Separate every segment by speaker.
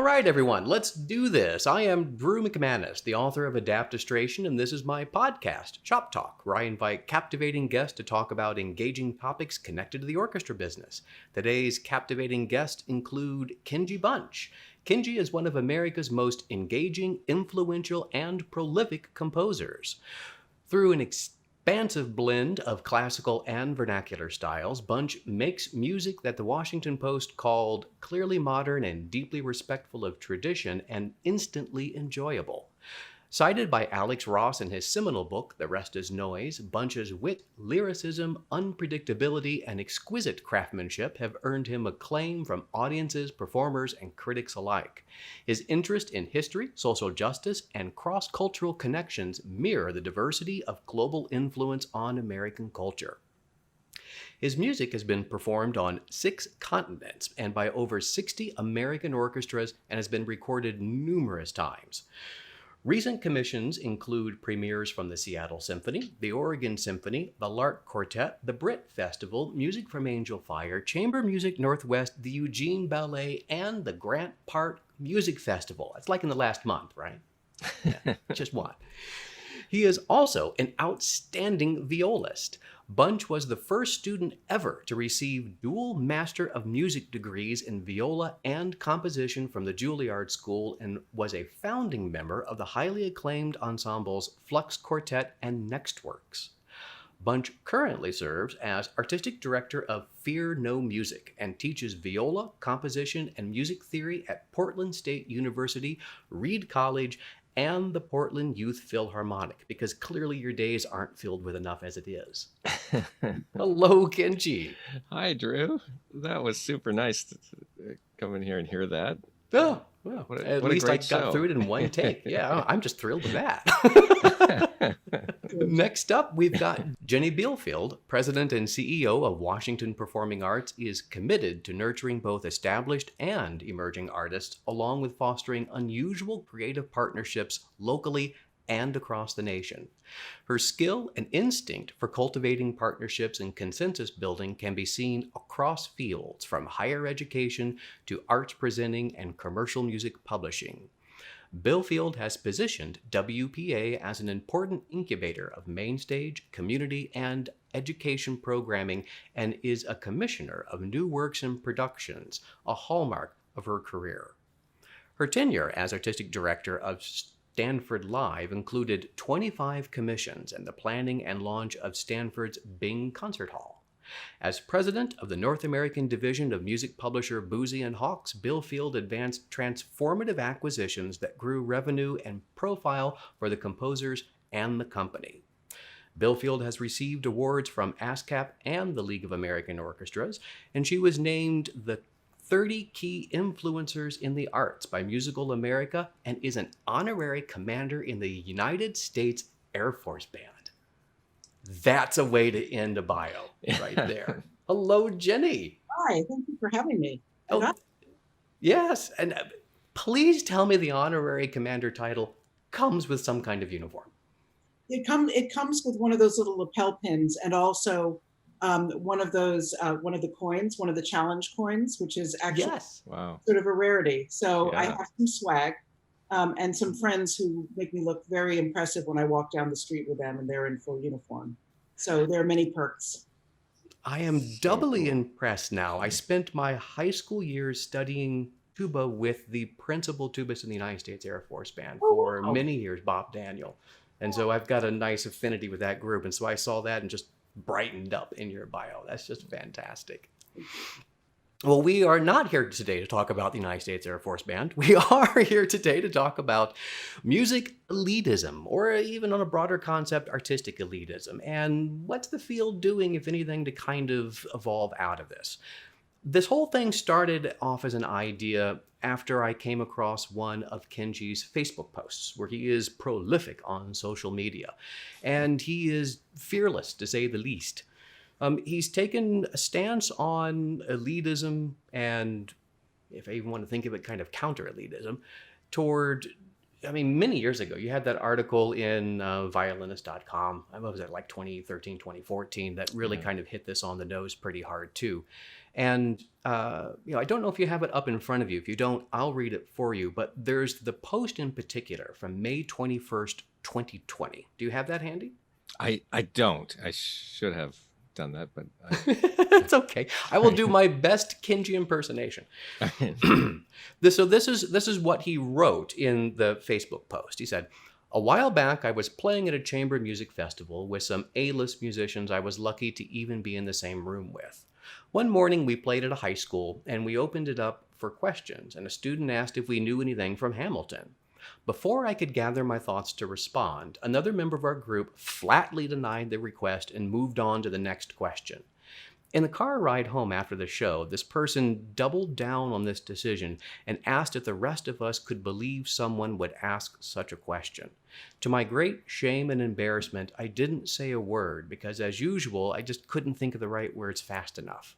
Speaker 1: All right, everyone, let's do this. I am Drew McManus, the author of Adaptistration, and this is my podcast, Shop Talk, where I invite captivating guests to talk about engaging topics connected to the orchestra business. Today's captivating guests include Kenji Bunch. Kenji is one of America's most engaging, influential, and prolific composers. Through an expansive blend of classical and vernacular styles, Bunch makes music that the Washington Post called clearly modern and deeply respectful of tradition and instantly enjoyable. Cited by Alex Ross in his seminal book, The Rest is Noise, Bunch's wit, lyricism, unpredictability, and exquisite craftsmanship have earned him acclaim from audiences, performers, and critics alike. His interest in history, social justice, and cross-cultural connections mirror the diversity of global influence on American culture. His music has been performed on 6 continents and by over 60 American orchestras and has been recorded numerous times. Recent commissions include premieres from the Seattle Symphony, the Oregon Symphony, the Lark Quartet, the Britt Festival, Music from Angel Fire, Chamber Music Northwest, the Eugene Ballet, and the Grant Park Music Festival. That's like in the last month, right? Yeah, just one. He is also an outstanding violist. Bunch was the first student ever to receive dual Master of Music degrees in viola and composition from the Juilliard School and was a founding member of the highly acclaimed ensembles Flux Quartet and Nextworks. Bunch currently serves as Artistic Director of Fear No Music and teaches viola, composition, and music theory at Portland State University, Reed College, and the Portland Youth Philharmonic, because clearly your days aren't filled with enough as it is. Hello, Kenji.
Speaker 2: Hi, Drew. That was super nice to come in here and hear that.
Speaker 1: Oh, well, at least I got through it in one take. Yeah, I'm just thrilled with that. Next up, we've got Jenny Bielfield, President and CEO of Washington Performing Arts, is committed to nurturing both established and emerging artists, along with fostering unusual creative partnerships locally and across the nation. Her skill and instinct for cultivating partnerships and consensus building can be seen across fields, from higher education to arts presenting and commercial music publishing. Bielfield has positioned WPA as an important incubator of mainstage, community, and education programming and is a commissioner of new works and productions, a hallmark of her career. Her tenure as artistic director of Stanford Live included 25 commissions and the planning and launch of Stanford's Bing Concert Hall. As president of the North American division of music publisher Boozy and Hawkes, Bielfield advanced transformative acquisitions that grew revenue and profile for the composers and the company. Bielfield has received awards from ASCAP and the League of American Orchestras, and she was named the 30 Key Influencers in the Arts by Musical America and is an honorary commander in the United States Air Force Band. That's a way to end a bio right there. Hello, Jenny.
Speaker 3: Hi, thank you for having me.
Speaker 1: Oh, yes, and please tell me the honorary commander title comes with some kind of uniform.
Speaker 3: It comes with one of those little lapel pins and also one of the coins, one of the challenge coins, which is actually sort of a rarity. So I have some swag and some friends who make me look very impressive when I walk down the street with them and they're in full uniform. So there are many perks.
Speaker 1: I am doubly impressed now. I spent my high school years studying tuba with the principal tubist in the United States Air Force Band for many years, Bob Daniel. And so I've got a nice affinity with that group. And so I saw that and just brightened up in your bio. That's just fantastic. Well, we are not here today to talk about the United States Air Force Band. We are here today to talk about music elitism, or even on a broader concept, artistic elitism. And what's the field doing, if anything, to kind of evolve out of this? This whole thing started off as an idea after I came across one of Kenji's Facebook posts, where he is prolific on social media. And he is fearless, to say the least. He's taken a stance on elitism and, if I even want to think of it, kind of counter-elitism toward, many years ago, you had that article in violinist.com, what was it, like 2013, 2014, that really kind of hit this on the nose pretty hard too. And, I don't know if you have it up in front of you. If you don't, I'll read it for you. But there's the post in particular from May 21st, 2020. Do you have that handy?
Speaker 2: I don't. I should have done that, but
Speaker 1: it's okay. I will do my best Kenji impersonation. This is what he wrote in the Facebook post. He said, "A while back, I was playing at a chamber music festival with some A-list musicians I was lucky to even be in the same room with. One morning, we played at a high school, and we opened it up for questions, and a student asked if we knew anything from Hamilton. Before I could gather my thoughts to respond, another member of our group flatly denied the request and moved on to the next question. In the car ride home after the show, this person doubled down on this decision and asked if the rest of us could believe someone would ask such a question. To my great shame and embarrassment, I didn't say a word because, as usual, I just couldn't think of the right words fast enough.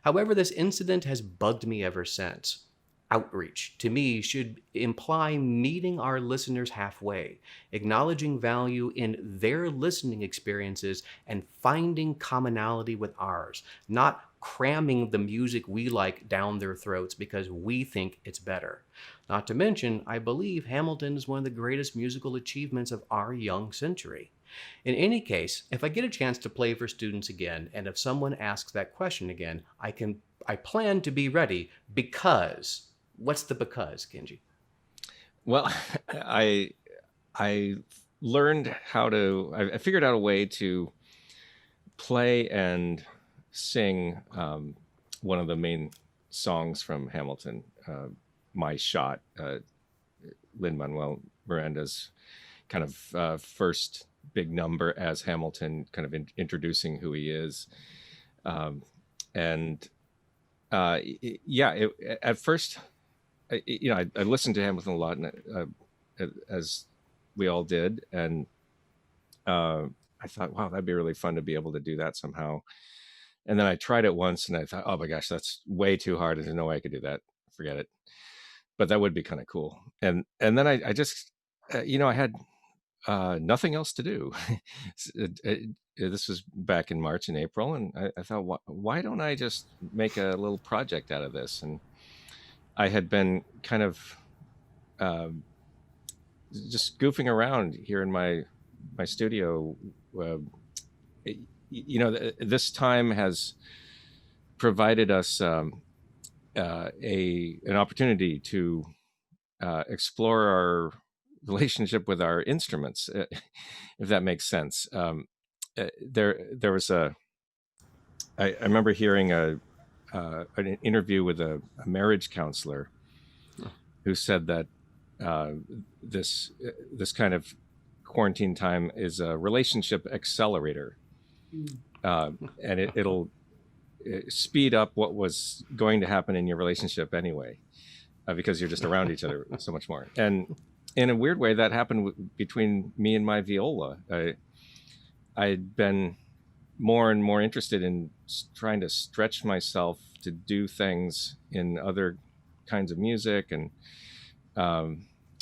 Speaker 1: However, this incident has bugged me ever since. Outreach, to me, should imply meeting our listeners halfway, acknowledging value in their listening experiences and finding commonality with ours, not cramming the music we like down their throats because we think it's better. Not to mention, I believe Hamilton is one of the greatest musical achievements of our young century. In any case, if I get a chance to play for students again, and if someone asks that question again, I plan to be ready because..." What's the because, Kenji?
Speaker 2: Well, I learned how to, I figured out a way to play and sing one of the main songs from Hamilton, My Shot, Lin-Manuel Miranda's kind of first big number as Hamilton, kind of introducing who he is. At first, I listened to Hamilton a lot, as we all did, and I thought, wow, that'd be really fun to be able to do that somehow. And then I tried it once, and I thought, oh my gosh, that's way too hard. There's no way I could do that. Forget it. But that would be kind of cool. And then I just, I had nothing else to do. This was back in March and April, and I thought, why don't I just make a little project out of this? And I had been kind of just goofing around here in my studio. This time has provided us an opportunity to explore our relationship with our instruments, if that makes sense. There was I remember hearing an interview with a marriage counselor who said that this kind of quarantine time is a relationship accelerator, and it'll speed up what was going to happen in your relationship anyway, because you're just around each other so much more. And in a weird way, that happened between me and my viola. I'd been more and more interested in trying to stretch myself to do things in other kinds of music, and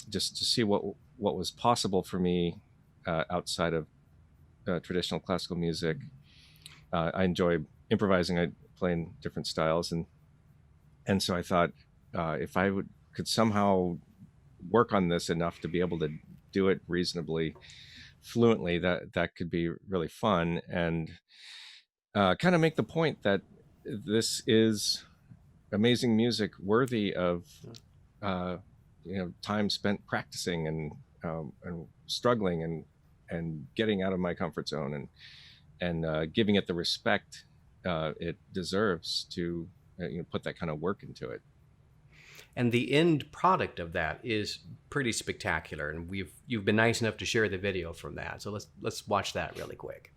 Speaker 2: just to see what was possible for me outside of traditional classical music. I enjoy improvising. I play in different styles, and so I thought, if I could somehow work on this enough to be able to do it reasonably fluently, that could be really fun, and kind of make the point that this is amazing music worthy of time spent practicing and struggling and getting out of my comfort zone and giving it the respect it deserves to put that kind of work into it.
Speaker 1: And the end product of that is pretty spectacular, and you've been nice enough to share the video from that. So let's watch that really quick.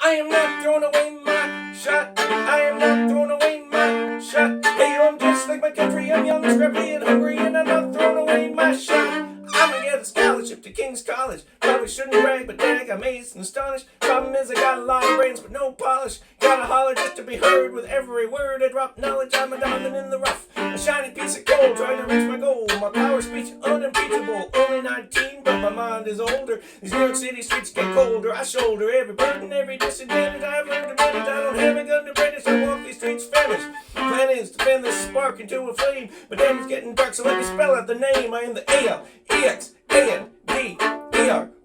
Speaker 4: I am not throwing away my shot. I am not throwing away my shot. Hey, I'm just like my country. I'm young, scrappy, and hungry, and I'm not throwing away my shot. I'm gonna get a scholarship to King's College. Probably shouldn't brag, but dang, I'm amazed and astonished. Problem is I got a lot of brains, but no polish. Gotta holler just to be heard with every word. I drop knowledge, I'm a diamond in the rough. A shiny piece of gold, trying to reach my goal. My power speech unimpeachable. Only 19, but my mind is older. These New York City streets get colder. I shoulder every burden, every disadvantage. I've learned to manage. I don't have a gun to brandish. I walk these it's finished. Plan is to fan this spark into a flame, but damn, it's getting dark, so let me spell out the name. I am the ALEXANDER.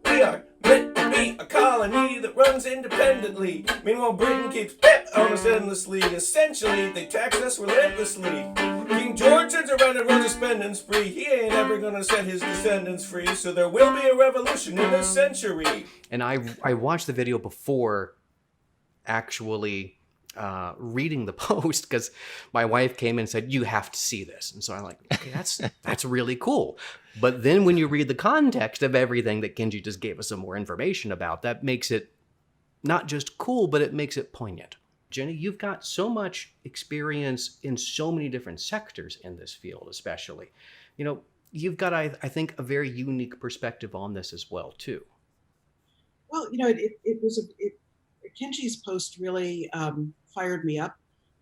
Speaker 4: We are meant to be a colony that runs independently. Meanwhile, Britain keeps on us endlessly. Essentially, they tax us relentlessly. King George turns around and runs a spending spree. He ain't ever gonna set his descendants free, so there will be a revolution in this century.
Speaker 1: And I watched the video before actually reading the post, because my wife came in and said, you have to see this. And so I'm like, okay, that's really cool. But then when you read the context of everything that Kenji just gave us some more information about, that makes it not just cool, but it makes it poignant. Jenny, you've got so much experience in so many different sectors in this field, especially. You know, you've got, I think, a very unique perspective on this as well, too.
Speaker 3: Well, you know, Kenji's post really fired me up,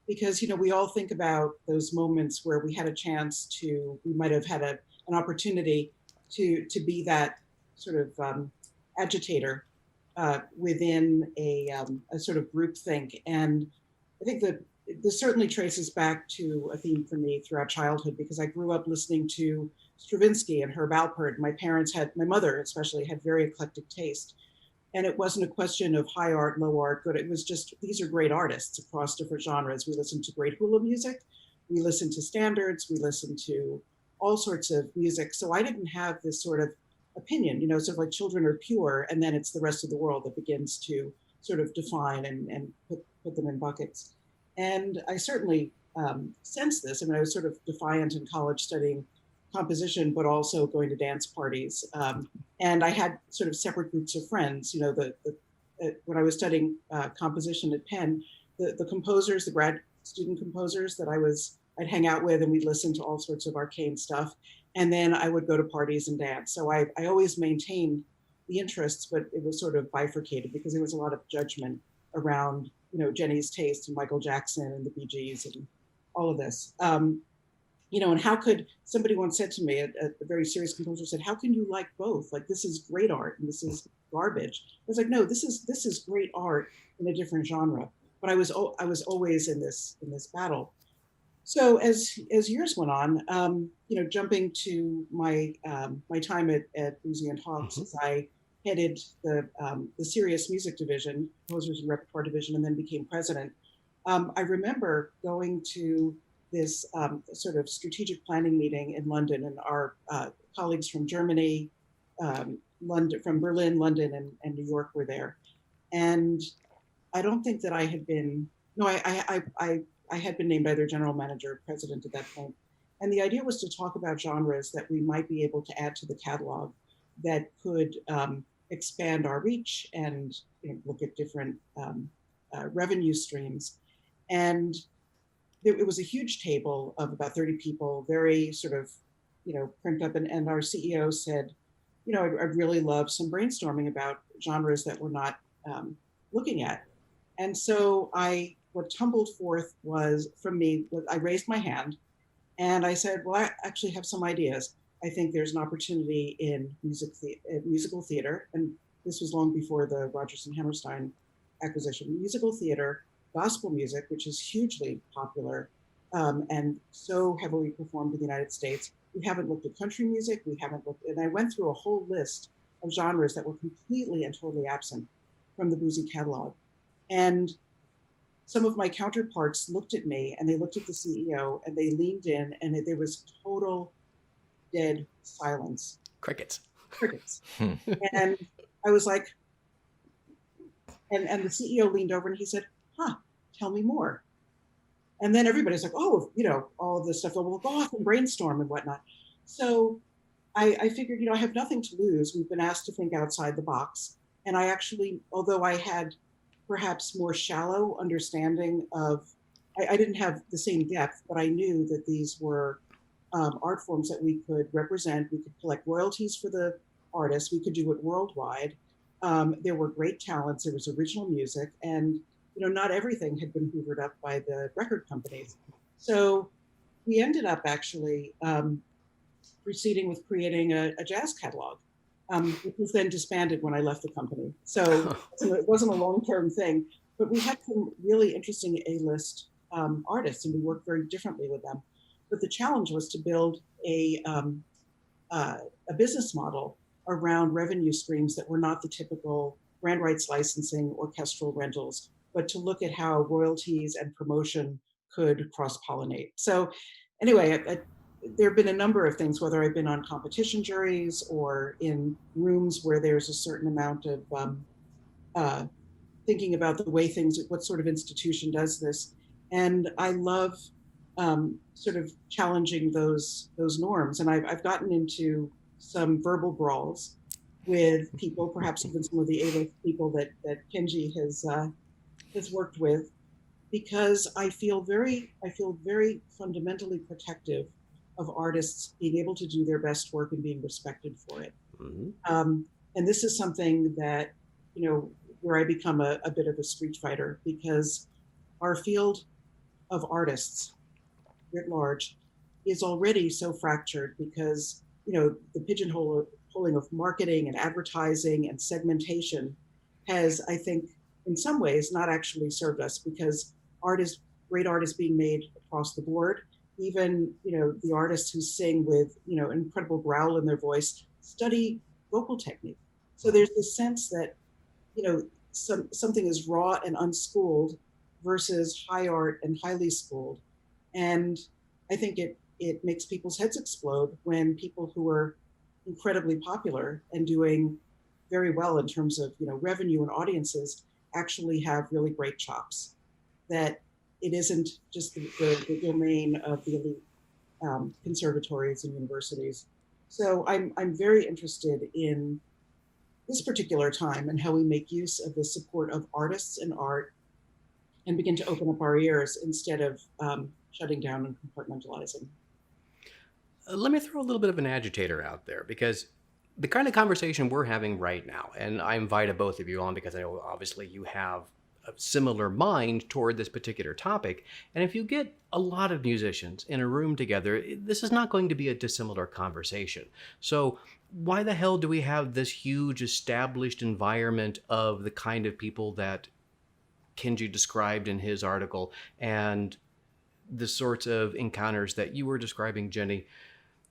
Speaker 3: because, you know, we all think about those moments where we had a chance to, we might have had an opportunity to be that sort of agitator within a sort of groupthink. And I think that this certainly traces back to a theme for me throughout childhood, because I grew up listening to Stravinsky and Herb Alpert. My mother especially had very eclectic taste. And it wasn't a question of high art, low art, good. It was just, these are great artists across different genres. We listened to great hula music. We listened to standards. We listened to all sorts of music. So I didn't have this sort of opinion, you know, sort of like children are pure, and then it's the rest of the world that begins to sort of define and put them in buckets. And I certainly sensed this. I mean, I was sort of defiant in college studying composition, but also going to dance parties. And I had sort of separate groups of friends. You know, when I was studying composition at Penn, the composers, the grad student composers that I'd hang out with, and we'd listen to all sorts of arcane stuff. And then I would go to parties and dance. So I always maintained the interests, but it was sort of bifurcated, because there was a lot of judgment around, you know, Jenny's taste and Michael Jackson and the Bee Gees and all of this. You know, and how could, somebody once said to me, a very serious composer said, how can you like both? Like, this is great art and this is garbage. I was like, no, this is great art in a different genre. But I was always in this battle. So as years went on, you know, jumping to my time at Boozy and Hawks, as I headed the serious music division, composers and repertoire division, and then became president. I remember going to this sort of strategic planning meeting in London, and our colleagues from Germany, London, from Berlin, London, and New York were there. And I don't think that I had been, no, I had been named either general manager or president at that point. And the idea was to talk about genres that we might be able to add to the catalog that could expand our reach and, you know, look at different revenue streams. And it was a huge table of about 30 people, very sort of, you know, crimped up. And our CEO said, you know, I'd really love some brainstorming about genres that we're not looking at. And so what tumbled forth was, from me, I raised my hand and I said, well, I actually have some ideas. I think there's an opportunity in musical theater, and this was long before the Rodgers and Hammerstein acquisition, musical theater, gospel music, which is hugely popular and so heavily performed in the United States. We haven't looked at country music. We haven't looked, and I went through a whole list of genres that were completely and totally absent from the Boozy catalog. And some of my counterparts looked at me, and they looked at the CEO, and they leaned in, and there was total dead silence.
Speaker 1: Crickets.
Speaker 3: And I was like, and the CEO leaned over and he said, tell me more. And then everybody's like, oh, you know, all this stuff, we'll go off and brainstorm and whatnot. So I figured, you know, I have nothing to lose. We've been asked to think outside the box. And I actually, although I had perhaps more shallow understanding of, I didn't have the same depth, but I knew that these were art forms that we could represent. We could collect royalties for the artists. We could do it worldwide. There were great talents. There was original music, and you know, not everything had been hoovered up by the record companies. So we ended up actually proceeding with creating a jazz catalog, which was then disbanded when I left the company. So it wasn't a long-term thing, but we had some really interesting A-list artists, and we worked very differently with them. But the challenge was to build a business model around revenue streams that were not the typical brand rights licensing, orchestral rentals, but to look at how royalties and promotion could cross-pollinate. So anyway, there have been a number of things, whether I've been on competition juries or in rooms where there's a certain amount of thinking about the way things, what sort of institution does this. And I love sort of challenging those norms. And I've gotten into some verbal brawls with people, perhaps even some of the A-list people that Kenji has worked with, because I feel very fundamentally protective of artists being able to do their best work and being respected for it. Mm-hmm. And this is something that, where I become a bit of a street fighter, because our field of artists writ large is already so fractured, because the pigeonholing of marketing and advertising and segmentation has, I think, in some ways not actually served us, because great art is being made across the board. Even the artists who sing with incredible growl in their voice study vocal technique. So there's this sense that something is raw and unschooled versus high art and highly schooled. And I think it makes people's heads explode when people who are incredibly popular and doing very well in terms of revenue and audiences actually have really great chops. That it isn't just the domain of the elite conservatories and universities. So I'm very interested in this particular time and how we make use of the support of artists and art and begin to open up our ears instead of shutting down and compartmentalizing.
Speaker 1: Let me throw a little bit of an agitator out there, because the kind of conversation we're having right now, and I invited both of you on because I know obviously you have a similar mind toward this particular topic. And if you get a lot of musicians in a room together, this is not going to be a dissimilar conversation. So why the hell do we have this huge established environment of the kind of people that Kenji described in his article and the sorts of encounters that you were describing, Jenny,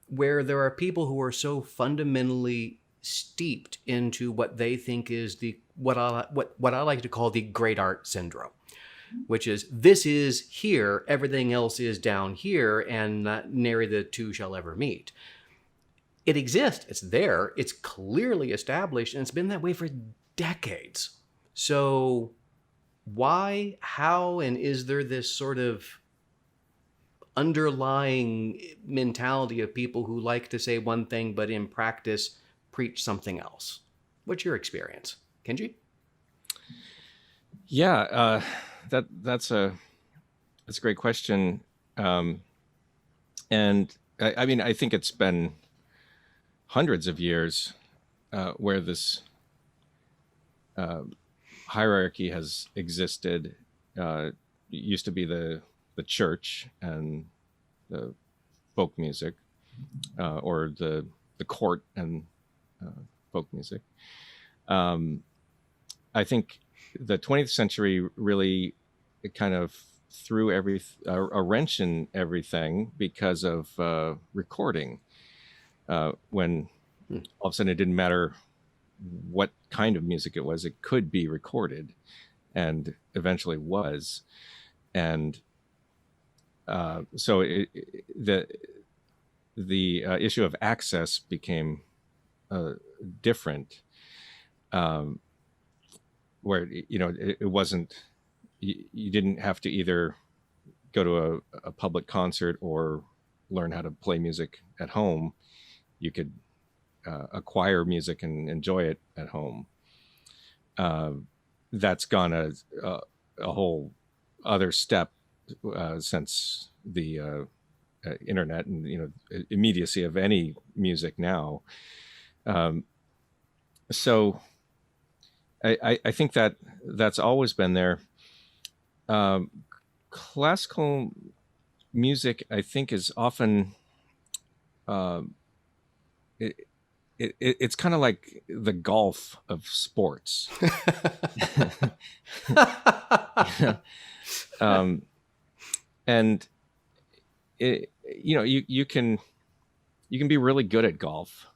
Speaker 1: where there are people who are so fundamentally steeped into what they think is what I like to call the great art syndrome, which is, this is here, everything else is down here, and nary the two shall ever meet. It exists, it's there, it's clearly established, and it's been that way for decades. So why, how, and is there this sort of underlying mentality of people who like to say one thing but in practice preach something else? What's your experience, Kenji?
Speaker 2: Yeah, that's a great question, and I mean, I think it's been hundreds of years where this hierarchy has existed. It used to be the church and the folk music, or the court and folk music. I think the 20th century really kind of threw a wrench in everything because of recording. When all of a sudden it didn't matter what kind of music it was, it could be recorded, and eventually was. And so the issue of access became different, where it wasn't, you didn't have to either go to a public concert or learn how to play music at home. You could acquire music and enjoy it at home. That's gone a whole other step since the internet and immediacy of any music now. So I think that's always been there. Classical music, I think, is often it's kind of like the golf of sports. And you can be really good at golf,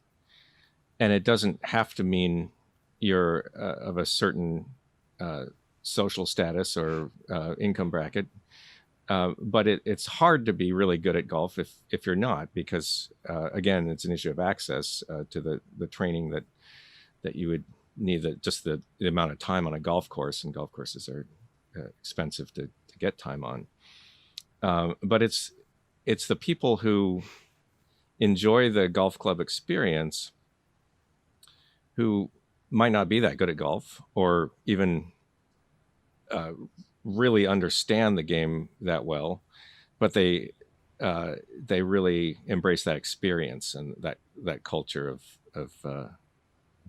Speaker 2: and it doesn't have to mean you're of a certain social status or income bracket. But it's hard to be really good at golf if you're not, because again, it's an issue of access to the training that you would need, just the amount of time on a golf course, and golf courses are expensive to get time on. But it's the people who enjoy the golf club experience who might not be that good at golf, or even really understand the game that well, but they really embrace that experience and that culture of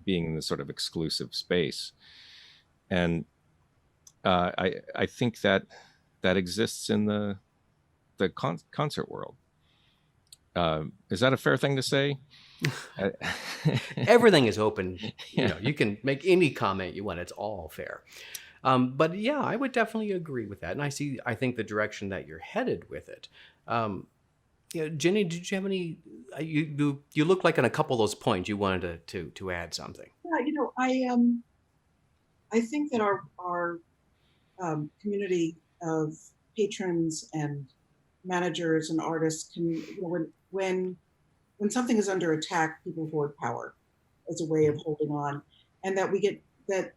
Speaker 2: being in this sort of exclusive space. And I think that exists in the concert world. Is that a fair thing to say?
Speaker 1: Everything is open. You can make any comment you want. It's all fair. But yeah, I would definitely agree with that. And I think the direction that you're headed with it. Jenny, did you have any, you look like on a couple of those points you wanted to add something.
Speaker 3: Yeah, I think that our community of patrons and managers and artists can, when something is under attack, people hoard power as a way of holding on, and that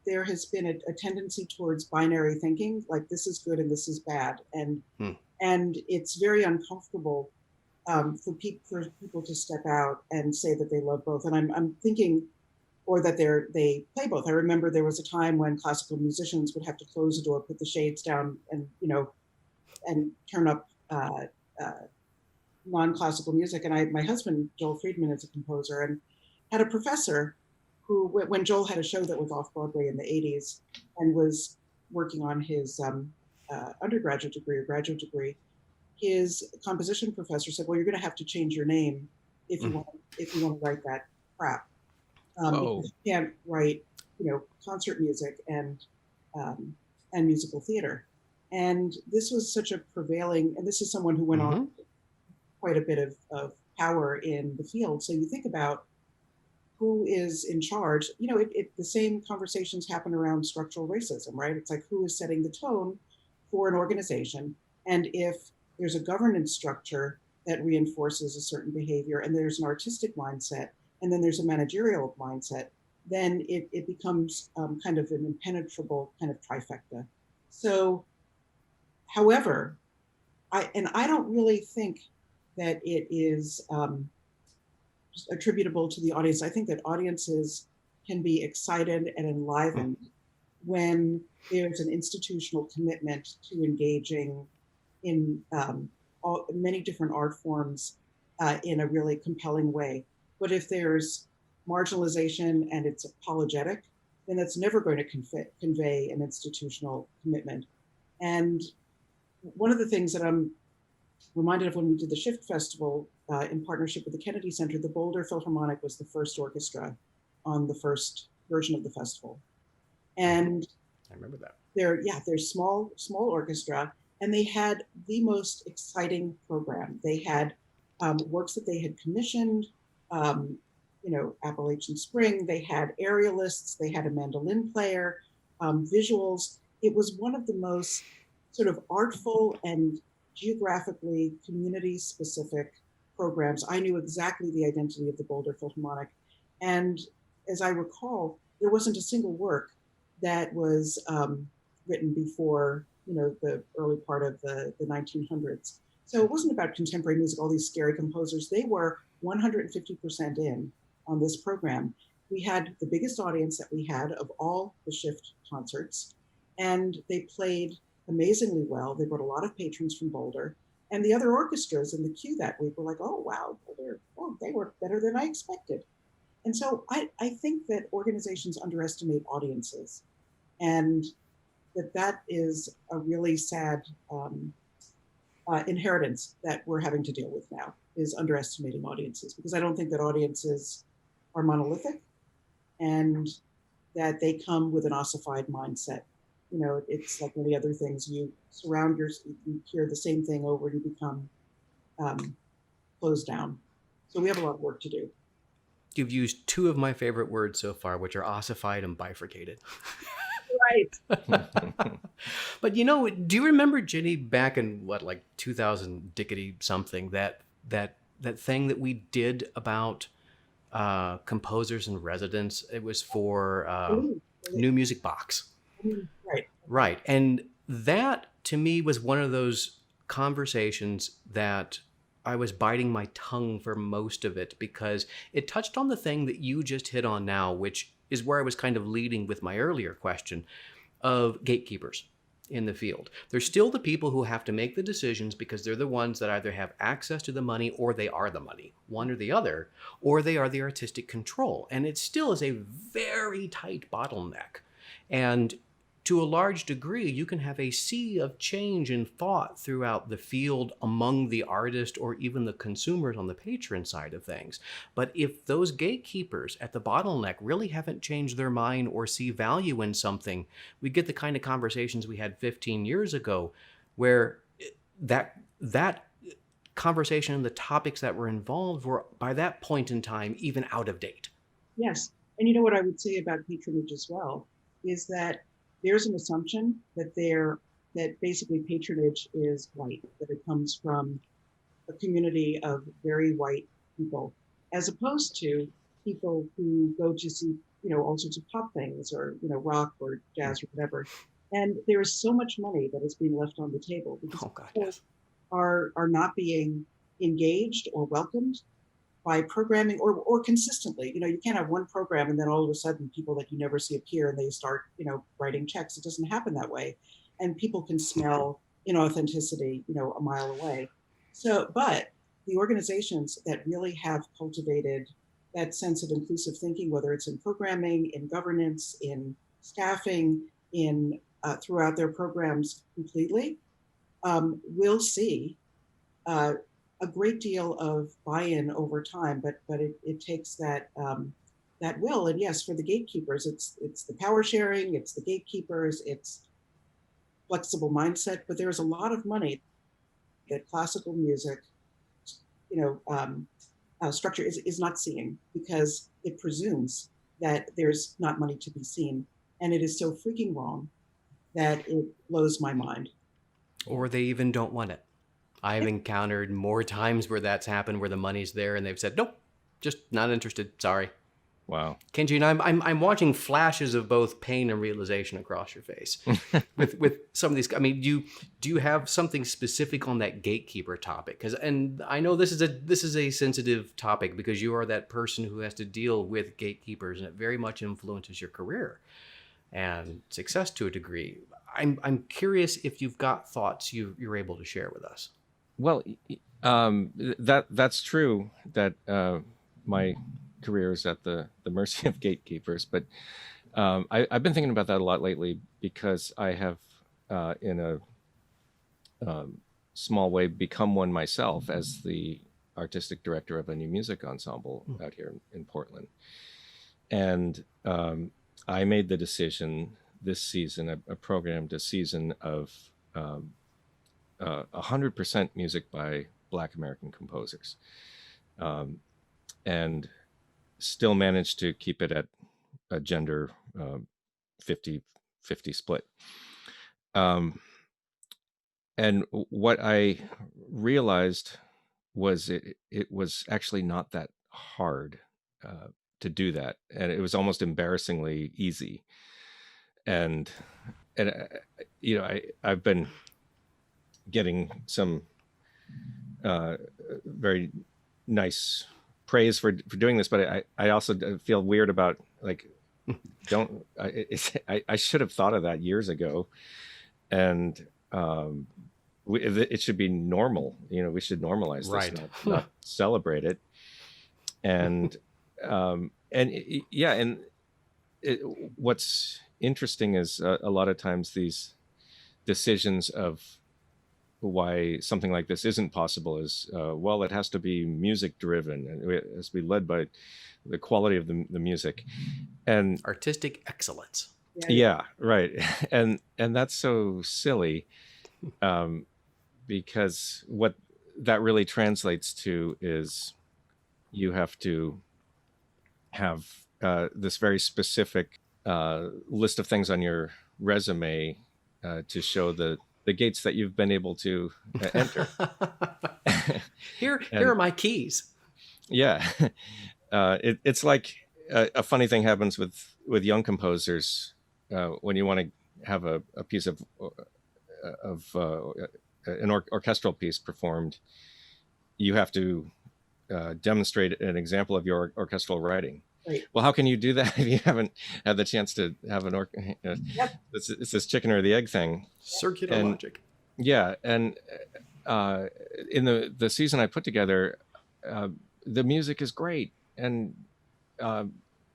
Speaker 3: there has been a tendency towards binary thinking, like this is good and this is bad, and it's very uncomfortable for people to step out and say that they love both. And I'm thinking, or that they play both. I remember there was a time when classical musicians would have to close the door, put the shades down, and turn up non-classical music. And my husband, Joel Friedman, is a composer and had a professor who, when Joel had a show that was off Broadway in the 80s and was working on his undergraduate degree or graduate degree, his composition professor said, well, you're going to have to change your name if you want to write that crap. Because you can't write, concert music and musical theater. And this was such a prevailing, and this is someone who went on quite a bit of power in the field. So you think about who is in charge. The same conversations happen around structural racism, right? It's like, who is setting the tone for an organization? And if there's a governance structure that reinforces a certain behavior, and there's an artistic mindset, and then there's a managerial mindset, then it becomes kind of an impenetrable kind of trifecta. So, however, I don't really think that it is attributable to the audience. I think that audiences can be excited and enlivened when there's an institutional commitment to engaging in many different art forms in a really compelling way. But if there's marginalization and it's apologetic, then that's never going to convey an institutional commitment. And one of the things that I'm reminded of when we did the Shift Festival in partnership with the Kennedy Center, the Boulder Philharmonic was the first orchestra on the first version of the festival. And
Speaker 1: I remember that.
Speaker 3: They're small orchestra, and they had the most exciting program. They had works that they had commissioned, Appalachian Spring, they had aerialists, they had a mandolin player, visuals. It was one of the most sort of artful and geographically community-specific programs. I knew exactly the identity of the Boulder Philharmonic. And as I recall, there wasn't a single work that was written before, the early part of the 1900s. So it wasn't about contemporary music, all these scary composers. They were 150% in on this program. We had the biggest audience that we had of all the Shift concerts, and they played amazingly well. They brought a lot of patrons from Boulder, and the other orchestras in the queue that week were like, oh, wow, they were better than I expected. And so I think that organizations underestimate audiences, and that is a really sad inheritance that we're having to deal with now, is underestimating audiences, because I don't think that audiences are monolithic and that they come with an ossified mindset. it's like many other things. You surround you hear the same thing over, and you become closed down. So we have a lot of work to do.
Speaker 1: You've used two of my favorite words so far, which are ossified and bifurcated.
Speaker 3: Right.
Speaker 1: But do you remember, Ginny, back in like 2000 dickety something, that thing that we did about composers in residence? It was for New Music Box.
Speaker 3: Right.
Speaker 1: Right. And that to me was one of those conversations that I was biting my tongue for most of it, because it touched on the thing that you just hit on now, which is where I was kind of leading with my earlier question of gatekeepers in the field. They're still the people who have to make the decisions, because they're the ones that either have access to the money, or they are the money, one or the other, or they are the artistic control. And it still is a very tight bottleneck. And to a large degree, you can have a sea of change in thought throughout the field among the artist or even the consumers on the patron side of things. But if those gatekeepers at the bottleneck really haven't changed their mind or see value in something, we get the kind of conversations we had 15 years ago, where that conversation and the topics that were involved were, by that point in time, even out of date.
Speaker 3: Yes. And what I would say about patronage as well is that there's an assumption that basically patronage is white, that it comes from a community of very white people, as opposed to people who go to see, all sorts of pop things, or, rock or jazz or whatever. And there is so much money that is being left on the table because people are not being engaged or welcomed by programming or consistently. You can't have one program and then all of a sudden people that you never see appear and they start, writing checks. It doesn't happen that way. And people can smell inauthenticity, a mile away. So, but the organizations that really have cultivated that sense of inclusive thinking, whether it's in programming, in governance, in staffing, in throughout their programs completely, will see a great deal of buy-in over time, but it takes that will. And yes, for the gatekeepers, it's the power sharing, it's the gatekeepers, it's flexible mindset. But there's a lot of money that classical music, structure is not seeing, because it presumes that there's not money to be seen, and it is so freaking wrong that it blows my mind.
Speaker 1: Or they even don't want it. I've encountered more times where that's happened, where the money's there and they've said, nope, just not interested. Sorry.
Speaker 2: Wow.
Speaker 1: Kenji, and I'm watching flashes of both pain and realization across your face with some of these. I mean, do you have something specific on that gatekeeper topic? And I know this is a sensitive topic, because you are that person who has to deal with gatekeepers, and it very much influences your career and success to a degree. I'm curious if you've got thoughts you're able to share with us.
Speaker 2: Well, that's true, that my career is at the mercy of gatekeepers. But I've been thinking about that a lot lately, because I have, in a small way, become one myself as the artistic director of a new music ensemble out here in Portland. And I made the decision this season, a programmed a season of 100% music by Black American composers, and still managed to keep it at a gender 50-50 split. And what I realized was it was actually not that hard to do that, and it was almost embarrassingly easy. And I've been getting some very nice praise for doing this, but I also feel weird about, like, I should have thought of that years ago, and it should be normal. We should normalize this,
Speaker 1: right?
Speaker 2: Not celebrate it. And what's interesting is a lot of times these decisions of why something like this isn't possible is, well, it has to be music driven, and it has to be led by the quality of the music and
Speaker 1: artistic excellence.
Speaker 2: Yeah, right. And that's so silly, because what that really translates to is you have to have this very specific list of things on your resume to show the gates that you've been able to enter.
Speaker 1: Here are my keys.
Speaker 2: Yeah. It's like a funny thing happens with young composers when you want to have a piece of an orchestral piece performed. You have to demonstrate an example of your orchestral writing.
Speaker 3: Right.
Speaker 2: Well, how can you do that if you haven't had the chance to have an it's this chicken or the egg thing.
Speaker 1: Circular logic.
Speaker 2: Yeah, and in the season I put together, the music is great, and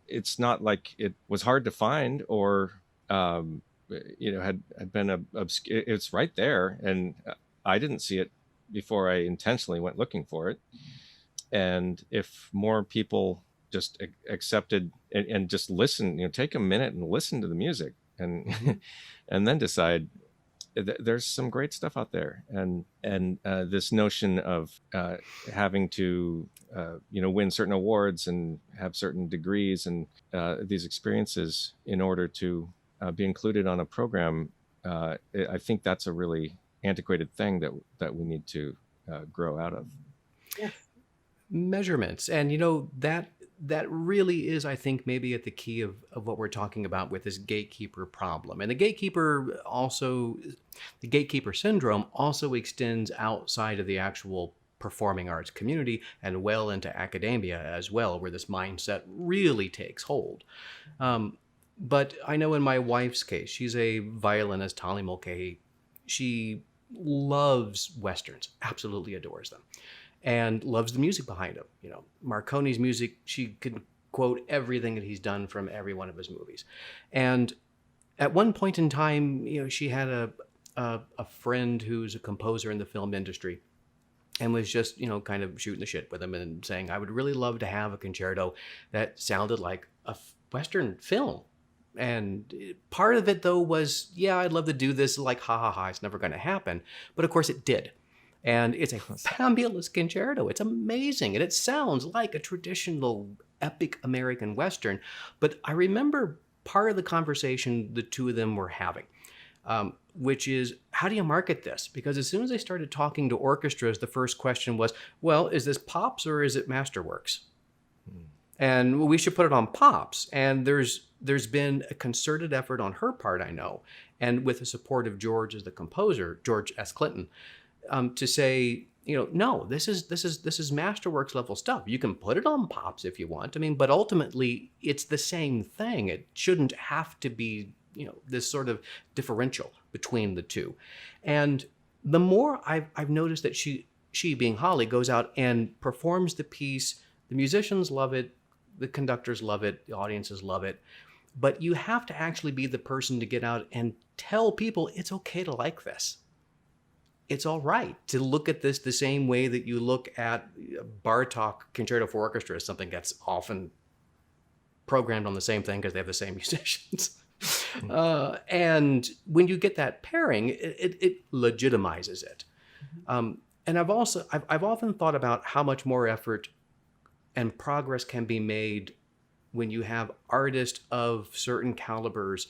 Speaker 2: it's not like it was hard to find or had been obscure. It's right there, and I didn't see it before I intentionally went looking for it. And if more people just accepted and just listen, take a minute and listen to the music, and and then decide, there's some great stuff out there. And this notion of having to win certain awards and have certain degrees and these experiences in order to be included on a program, I think that's a really antiquated thing that we need to grow out of.
Speaker 3: Yeah.
Speaker 1: Measurements, and that really is, I think, maybe at the key of what we're talking about with this gatekeeper problem. And the gatekeeper syndrome also extends outside of the actual performing arts community and well into academia as well, where this mindset really takes hold. But I know in my wife's case, she's a violinist, Tali Mulcahy. She loves Westerns, absolutely adores them, and loves the music behind them. Marconi's music, she could quote everything that he's done from every one of his movies. And at one point in time, she had a friend who's a composer in the film industry and was just, kind of shooting the shit with him and saying, I would really love to have a concerto that sounded like a Western film. And part of it, though, was, yeah, I'd love to do this, like, ha, it's never going to happen. But of course it did. And it's a fabulous concerto. It's amazing. And it sounds like a traditional epic American Western. But I remember part of the conversation the two of them were having, which is, how do you market this? Because as soon as they started talking to orchestras, the first question was, well, is this Pops or is it Masterworks? And we should put it on Pops. And there's been a concerted effort on her part, I know, and with the support of George as the composer, George S. Clinton, to say, no, this is Masterworks level stuff. You can put it on Pops if you want. But ultimately it's the same thing. It shouldn't have to be, this sort of differential between the two. And the more I've noticed that she being Holly goes out and performs the piece, the musicians love it, the conductors love it, the audiences love it. But you have to actually be the person to get out and tell people it's okay to like this. It's all right to look at this the same way that you look at Bartók Concerto for Orchestra as something that's often programmed on the same thing because they have the same musicians. And when you get that pairing, it legitimizes it. And I've often thought about how much more effort and progress can be made when you have artists of certain calibers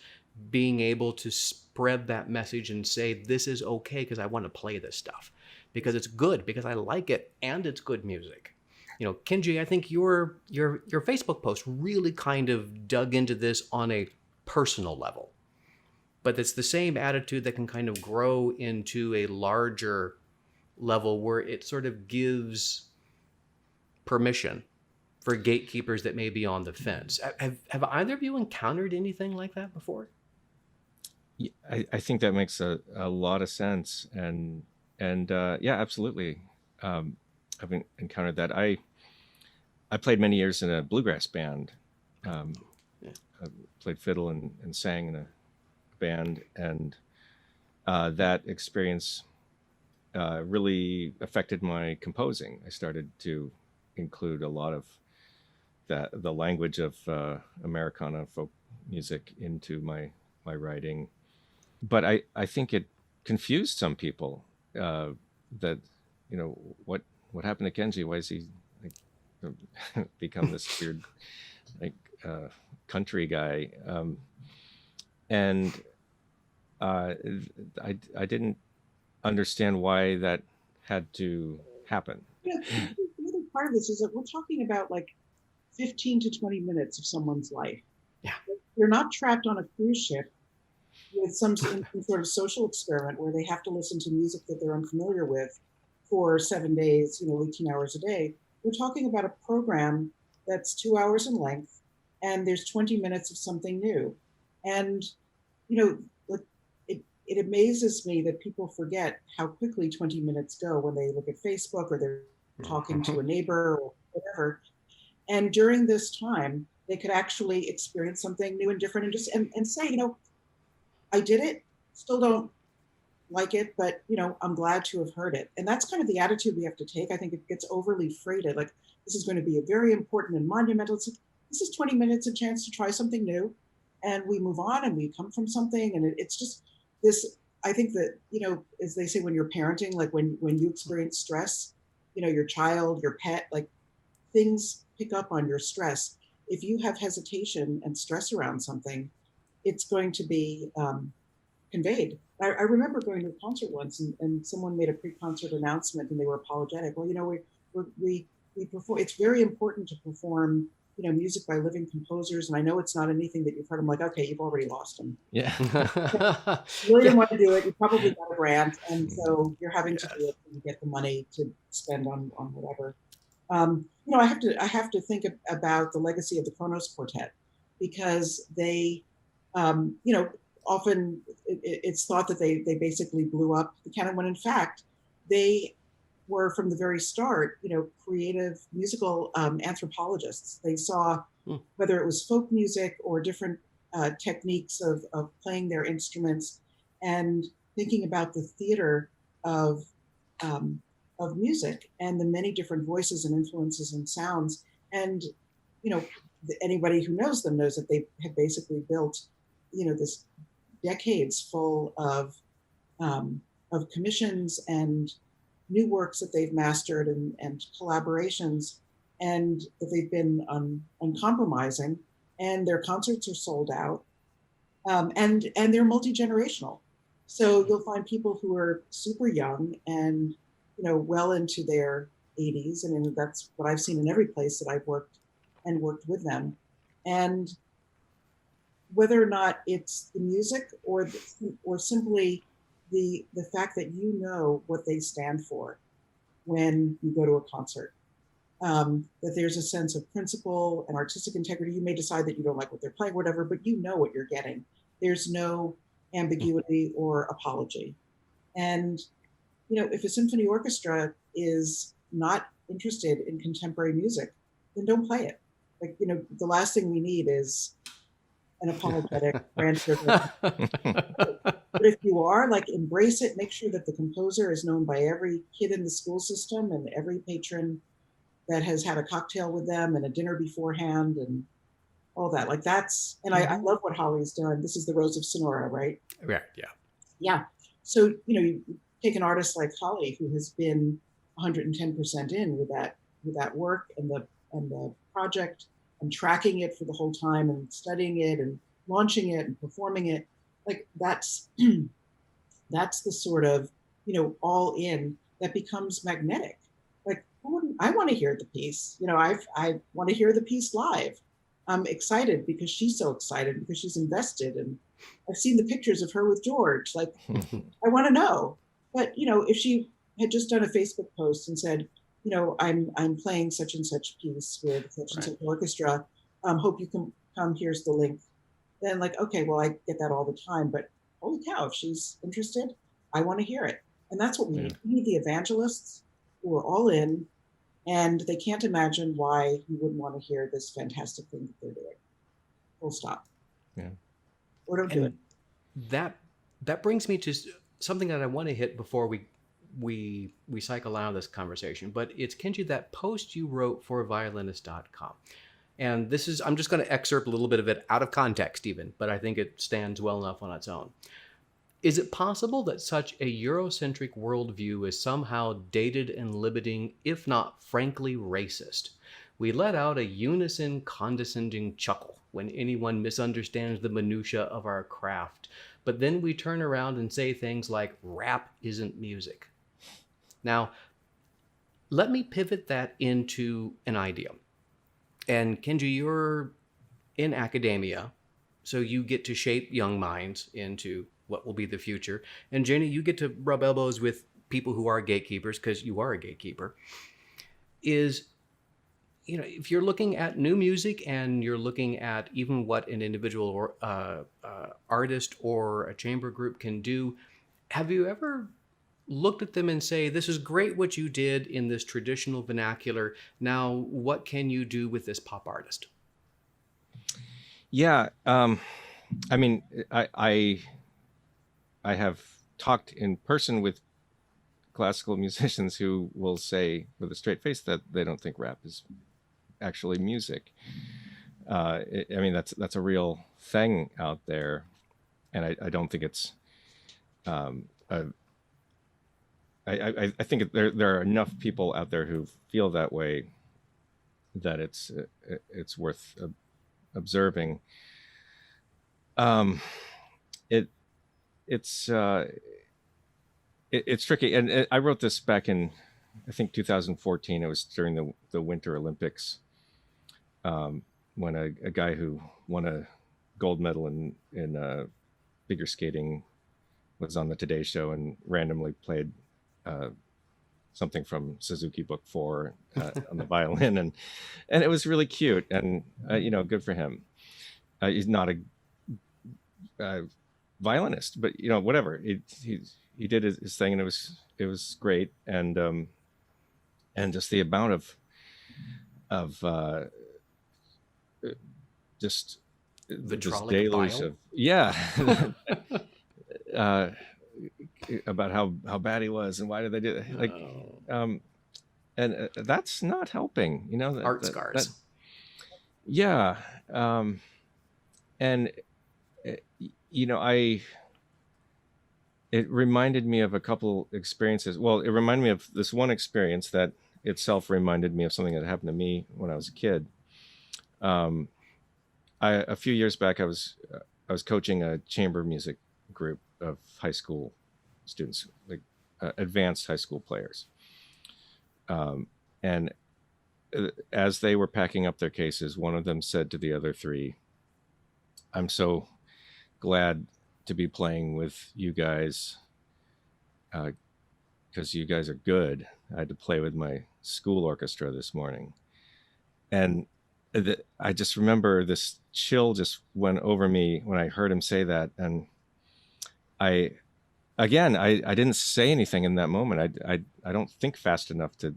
Speaker 1: being able to spread that message and say, this is okay because I want to play this stuff, because it's good, because I like it, and it's good music. Kenji, I think your Facebook post really kind of dug into this on a personal level, but it's the same attitude that can kind of grow into a larger level where it sort of gives permission for gatekeepers that may be on the fence. Have either of you encountered anything like that before?
Speaker 2: I think that makes a lot of sense, and yeah, absolutely. I've encountered that. I played many years in a bluegrass band. I played fiddle and sang in a band, and that experience really affected my composing. I started to include a lot of the language of Americana folk music into my my writing. But I think it confused some people, that, what happened to Kenji? Why is he like become this weird like country guy? And I didn't understand why that had to happen.
Speaker 3: Yeah, the other part of this is that we're talking about like 15 to 20 minutes of someone's life.
Speaker 1: Yeah.
Speaker 3: You're not trapped on a cruise ship with some sort of social experiment where they have to listen to music that they're unfamiliar with for 7 days, 18 hours a day. We're talking about a program that's 2 hours in length, and there's 20 minutes of something new. And, it amazes me that people forget how quickly 20 minutes go when they look at Facebook or they're talking to a neighbor or whatever. And during this time, they could actually experience something new and different and just and say, I did it, still don't like it, but I'm glad to have heard it. And that's kind of the attitude we have to take. I think it gets overly freighted. Like, this is going to be a very important and monumental. This is 20 minutes, a chance to try something new. And we move on and we come from something. And it's just this, I think that, as they say, when you're parenting, like when you experience stress, your child, your pet, like things pick up on your stress. If you have hesitation and stress around something, it's going to be conveyed. I remember going to a concert once and someone made a pre-concert announcement and they were apologetic. Well, we perform, it's very important to perform, music by living composers. And I know it's not anything that you've heard. I'm like, okay, you've already lost them.
Speaker 2: Yeah.
Speaker 3: You really didn't want to do it. You probably got a grant. And so you're having to do it and get the money to spend on whatever. I have to think about the legacy of the Kronos Quartet, because they, often it's thought that they basically blew up the canon, when in fact they were from the very start, creative musical anthropologists. They saw whether it was folk music or different techniques of playing their instruments and thinking about the theater of music and the many different voices and influences and sounds. And, anybody who knows them knows that they have basically built, this decades full of commissions and new works that they've mastered and collaborations, and that they've been uncompromising, and their concerts are sold out, and they're multi-generational. So you'll find people who are super young and well into their 80s, and that's what I've seen in every place that I've worked with them. And whether or not it's the music or simply the fact that what they stand for when you go to a concert, that there's a sense of principle and artistic integrity. You may decide that you don't like what they're playing, whatever, but you know what you're getting. There's no ambiguity or apology. And, if a symphony orchestra is not interested in contemporary music, then don't play it. Like, the last thing we need is an apologetic grandchildren. But if you are, like, embrace it. Make sure that the composer is known by every kid in the school system and every patron that has had a cocktail with them and a dinner beforehand and all that. Like, that's, and I love what Holly's done. This is the Rose of Sonora, right?
Speaker 1: Yeah.
Speaker 3: Yeah. So, you take an artist like Holly, who has been 110% in with that work and the project, and tracking it for the whole time and studying it and launching it and performing it. Like, that's the sort of, all in that becomes magnetic. Like, I want to hear the piece. I want to hear the piece live. I'm excited because she's so excited, because she's invested. And I've seen the pictures of her with George. Like, I want to know. But, if she had just done a Facebook post and said, I'm playing such and such piece with such and such orchestra. Hope you can come. Here's the link. Then, like, okay, well, I get that all the time. But holy cow, if she's interested, I want to hear it. And that's what we need. We need the evangelists who are all in, and they can't imagine why you wouldn't want to hear this fantastic thing that they're doing. Full stop.
Speaker 2: Yeah.
Speaker 3: Or don't do it.
Speaker 1: That brings me to something that I want to hit before we cycle out of this conversation. But it's, Kenji, that post you wrote for violinist.com. And this is, I'm just going to excerpt a little bit of it out of context even, but I think it stands well enough on its own. Is it possible that such a Eurocentric worldview is somehow dated and limiting, if not frankly racist? We let out a unison condescending chuckle when anyone misunderstands the minutia of our craft, but then we turn around and say things like, rap isn't music. Now, let me pivot that into an idea. And Kenji, you're in academia, so you get to shape young minds into what will be the future. And Jenny, you get to rub elbows with people who are gatekeepers, because you are a gatekeeper. Is, you know, if you're looking at new music and you're looking at even what an individual or artist or a chamber group can do, have you ever looked at them and say, this is great what you did in this traditional vernacular. Now, what can you do with this pop artist?
Speaker 2: Yeah. I mean, I have talked in person with classical musicians who will say with a straight face that they don't think rap is actually music. I mean, that's a real thing out there. And I don't think it's, I think there are enough people out there who feel that way that it's worth observing. It's tricky, and I wrote this back in, I think 2014. It was during the Winter Olympics, when a guy who won a gold medal in figure skating was on the Today Show and randomly played something from Suzuki Book 4 on the violin, and it was really cute, and good for him. He's not a violinist, but whatever. He did his thing, and it was great, and just the amount of just
Speaker 1: vitrolic
Speaker 2: deluge
Speaker 1: bile?
Speaker 2: of about how bad he was and why did they do it, and that's not helping,
Speaker 1: art scars.
Speaker 2: And it reminded me of a couple experiences. Well, it reminded me of this one experience that itself reminded me of something that happened to me when I was a kid. A few years back, I was coaching a chamber music group of high school students, like advanced high school players. And as they were packing up their cases, one of them said to the other three, "I'm so glad to be playing with you guys, because you guys are good. I had to play with my school orchestra this morning." And I just remember this chill just went over me when I heard him say that. And I didn't say anything in that moment. I don't think fast enough to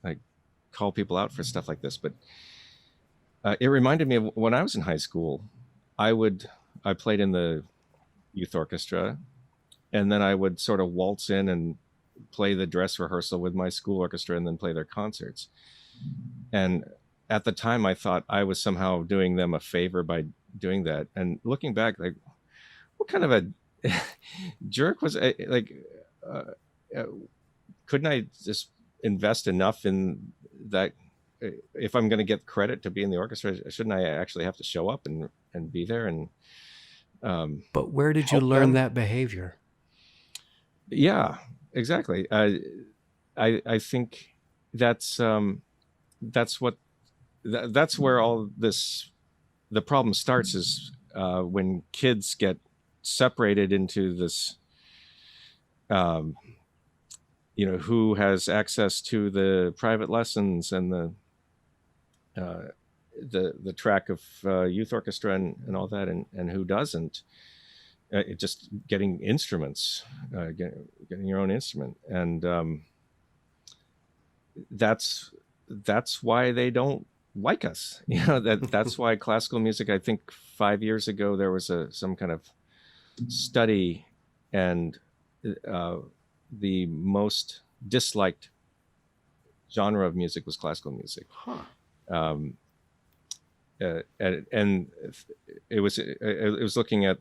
Speaker 2: like call people out for stuff like this, but it reminded me of when I was in high school. I played in the youth orchestra, and then I would sort of waltz in and play the dress rehearsal with my school orchestra and then play their concerts. And at the time I thought I was somehow doing them a favor by doing that. And looking back, like, what kind of a jerk was I? Like, couldn't I just invest enough in that? If I'm going to get credit to be in the orchestra, shouldn't I actually have to show up and be there? And
Speaker 1: but where did you learn that behavior?
Speaker 2: Yeah, exactly. I think that's where all this, the problem starts, is when kids get separated into this, who has access to the private lessons and the track of youth orchestra and all that, and who doesn't. Just getting instruments, getting your own instrument, and that's why they don't like us. That's why classical music. I think 5 years ago there was some kind of study, and the most disliked genre of music was classical music.
Speaker 1: Huh.
Speaker 2: and it was looking at,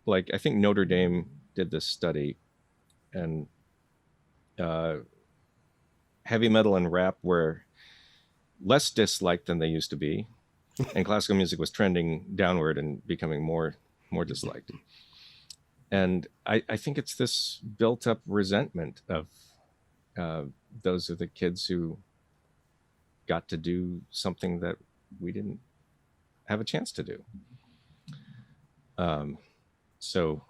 Speaker 2: like, I think Notre Dame did this study, and heavy metal and rap were less disliked than they used to be, and classical music was trending downward and becoming more disliked. And I think it's this built up resentment of those are the kids who got to do something that we didn't have a chance to do. So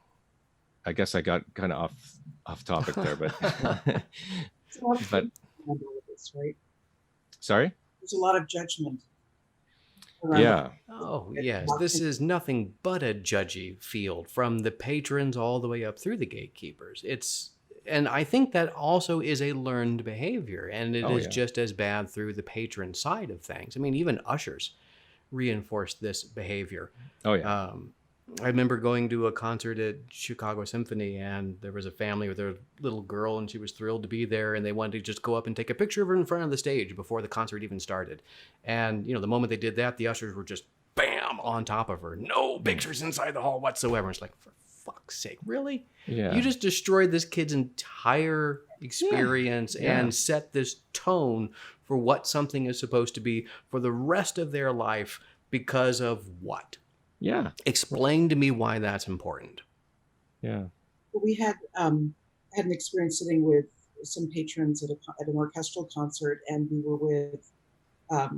Speaker 2: I guess I got kind of off topic there, but but
Speaker 3: right?
Speaker 2: Sorry?
Speaker 3: There's a lot of judgment.
Speaker 2: Yeah.
Speaker 1: Oh, yes. This is nothing but a judgy field, from the patrons all the way up through the gatekeepers. And I think that also is a learned behavior, and it is just as bad through the patron side of things. I mean, even ushers reinforce this behavior.
Speaker 2: Oh, yeah.
Speaker 1: I remember going to a concert at Chicago Symphony, and there was a family with their little girl, and she was thrilled to be there, and they wanted to just go up and take a picture of her in front of the stage before the concert even started. And, the moment they did that, the ushers were just, bam, on top of her. No pictures inside the hall whatsoever. It's like, for fuck's sake, really?
Speaker 2: Yeah.
Speaker 1: You just destroyed this kid's entire experience and set this tone for what something is supposed to be for the rest of their life because of what?
Speaker 2: Yeah.
Speaker 1: Explain to me why that's important.
Speaker 2: Yeah.
Speaker 3: We had an experience sitting with some patrons at an orchestral concert, and we were with a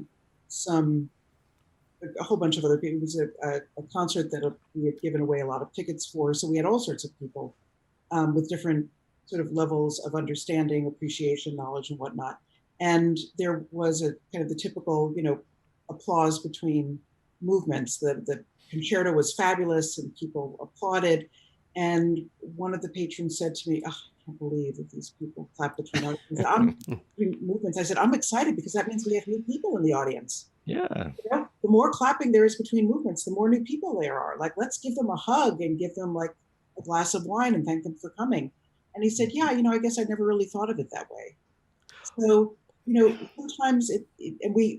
Speaker 3: whole bunch of other people. It was a concert that we had given away a lot of tickets for. So we had all sorts of people with different sort of levels of understanding, appreciation, knowledge, and whatnot. And there was a kind of the typical, applause between movements. The concerto was fabulous and people applauded. And one of the patrons said to me, "Oh, I can't believe that these people clap between movements." I said, "I'm excited because that means we have new people in the audience."
Speaker 2: Yeah.
Speaker 3: The more clapping there is between movements, the more new people there are. Like, let's give them a hug and give them like a glass of wine and thank them for coming. And he said, "Yeah, I guess I never really thought of it that way." So, sometimes